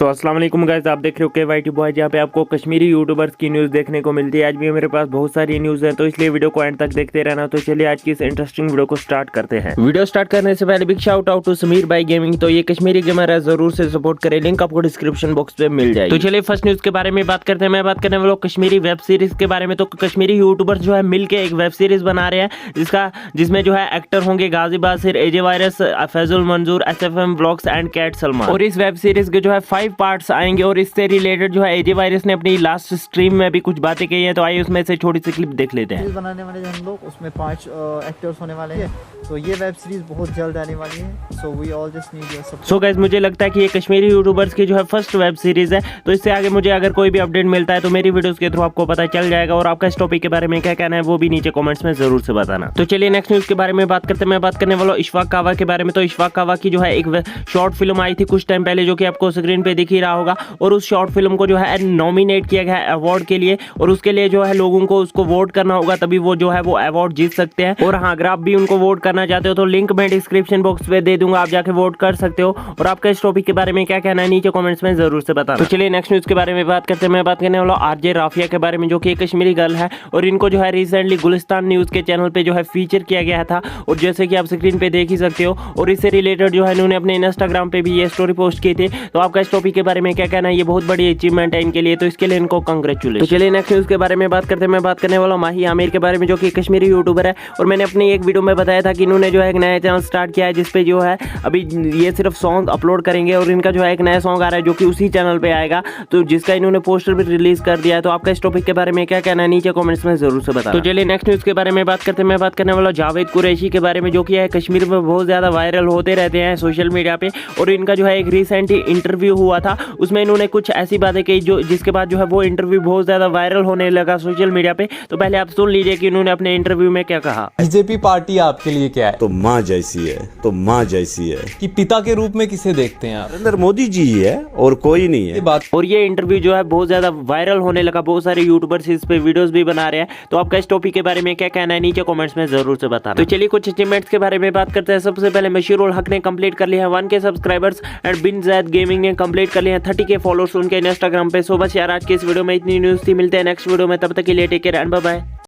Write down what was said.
अस्सलाम वालेकुम गाइस, आप देख रहे हो KYT बॉय, जहाँ पे आपको कश्मीरी यूट्यूबर्स की न्यूज़ देखने को मिलती है। आज भी मेरे पास बहुत सारी न्यूज़ है, तो इसलिए वीडियो को एंड तक देखते रहना। तो चलिए आज की इस इंटरेस्टिंग वीडियो को स्टार्ट करते हैं। वीडियो स्टार्ट करने से पहले big shout out to Sameer भाई गेमिंग। तो ये कश्मीरी गेमर है, जरूर से सपोर्ट करें, लिंक आपको डिस्क्रिप्शन बॉक्स पे मिल जाएगी। तो चलिए फर्स्ट न्यूज़ के बारे में बात करते हैं। मैं बात करने वाला हूं कश्मीरी वेब सीरीज के बारे में। तो कश्मीरी यूट्यूबर्स जो है मिलकर एक वेब सीरीज बना रहे हैं, जिसमें जो है एक्टर होंगे गाजी बासिर, एजे virus, Faizul Manzoor, SFM vlogs and cat Salman. और इस वेब सीरीज के जो है 5 पार्ट्स आएंगे और इससे रिलेटेड जो है एजे वायरस ने अपनी लास्ट स्ट्रीम में भी कुछ बातें कही हैं। तो आइए उसमें से छोटी सी क्लिप देख लेते हैं। बनाने वाले हम लोग, उसमें 5 एक्टर्स होने वाले हैं, तो ये वेब सीरीज बहुत जल्द आने वाली है। So we all just need your support. So guys, मुझे लगता है कि ये कश्मीरी यूट्यूबर्स की जो है फर्स्ट वेब सीरीज है। तो इससे आगे मुझे अगर कोई भी अपडेट मिलता है तो मेरी वीडियोस के थ्रू आपको पता चल जाएगा। और आपका इस टॉपिक के बारे में क्या कहना है वो भी नीचे कमेंट्स में जरूर से बताना। तो चलिए नेक्स्ट न्यूज के बारे में बात करते हैं। मैं बात करने वाला हूं इशफाक कावा के बारे में। तो इशफाक कावा की जो है एक शॉर्ट फिल्म आई थी कुछ टाइम पहले, जो कि आपको स्क्रीन पे दिख ही रहा होगा। और उस शॉर्ट फिल्म को जो है नॉमिनेट किया गया है अवार्ड के लिए, और उसके लिए जो है लोगों को उसको वोट करना होगा, तभी वो जो है वो अवार्ड जीत सकते हैं। और हाँ, अगर आप भी उनको वोट करना चाहते हो तो लिंक मैं डिस्क्रिप्शन बॉक्स पे दे दूंगा, आप जाके वोट कर सकते हो। और आपका इस टॉपिक के बारे में क्या कहना है नीचे कमेंट्स में जरूर से बताना। तो चलिए नेक्स्ट न्यूज के बारे में बात करते हैं। मैं बात करने वाला आरजे राफिया के बारे में, जो कि एक कश्मीरी गर्ल है। और इनको जो है रिसेंटली गुलिस्तान न्यूज के चैनल पे जो है फीचर किया गया था, और जैसे कि आप स्क्रीन पे देख ही सकते हो। और इससे रिलेटेड जो है इन्होंने अपने इंस्टाग्राम पे भी ये स्टोरी पोस्ट की थी। तो आपका इस टॉपिक के बारे में क्या कहना है? ये बहुत बड़ी अचीवमेंट है इनके लिए, तो इसके लिए इनको कांग्रेचुलेशन। तो चलिए नेक्स्ट न्यूज के बारे में बात करते हैं। मैं बात करने वाला माही आमिर के बारे में, जो कि कश्मीरी यूट्यूबर है। और मैंने अपनी एक वीडियो में बताया था कि इन्होंने जो है एक नया चैनल स्टार्ट किया है, जिसपे जो है अभी ये सिर्फ सॉन्ग अपलोड करेंगे। और इनका जो है एक नया सॉन्ग आ रहा है जो कि उसी चैनल पे आएगा, तो जिसका इन्होंने पोस्टर भी रिलीज कर दिया है। तो आपका इस टॉपिक के बारे में क्या कहना है नीचे कमेंट्स में जरूर से बताना। तो चलिए नेक्स्ट न्यूज के बारे में बात करते हैं। मैं बात करने वाला जावेद कुरैशी के बारे में, जो कि है कश्मीर में बहुत ज्यादा वायरल होते रहते हैं सोशल मीडिया पे। और इनका जो है एक रिसेंट इंटरव्यू हुआ था, उसमें इन्होंने कुछ ऐसी बातें कही जो जिसके बाद जो है वो इंटरव्यू बहुत ज्यादा वायरल होने लगा सोशल मीडिया पे। तो पहले आप सुन लीजिए कि इन्होंने अपने इंटरव्यू में क्या कहा। बीजेपी पार्टी आपके लिए क्या है? तो माँ जैसी है, तो माँ जैसी है। कि पिता के रूप में किसे देखते हैं आप? नरेंद्र मोदी जी ही है और कोई नहीं है। ये बात और ये इंटरव्यू जो है बहुत ज्यादा वायरल होने लगा, बहुत सारे यूट्यूबर्स इस पे वीडियोस भी बना रहे हैं। तो आपका इस टॉपिक के बारे में क्या कहना है नीचे कमेंट्स में जरूर से बताना। तो चलिए कुछ अचीवमेंट्स के बारे में बात करते हैं। सबसे पहले मशीरुल हक ने कंप्लीट कर लिया है 1K subscribers, and Bin Zaid gaming ने कंप्लीट कर लिया है 30K फॉलोअर्स उनके इंस्टाग्राम पे। सो बस यार आज की इस वीडियो में इतनी न्यूज थी। मिलते हैं नेक्स्ट वीडियो में, तब तक के लिए take care and bye bye.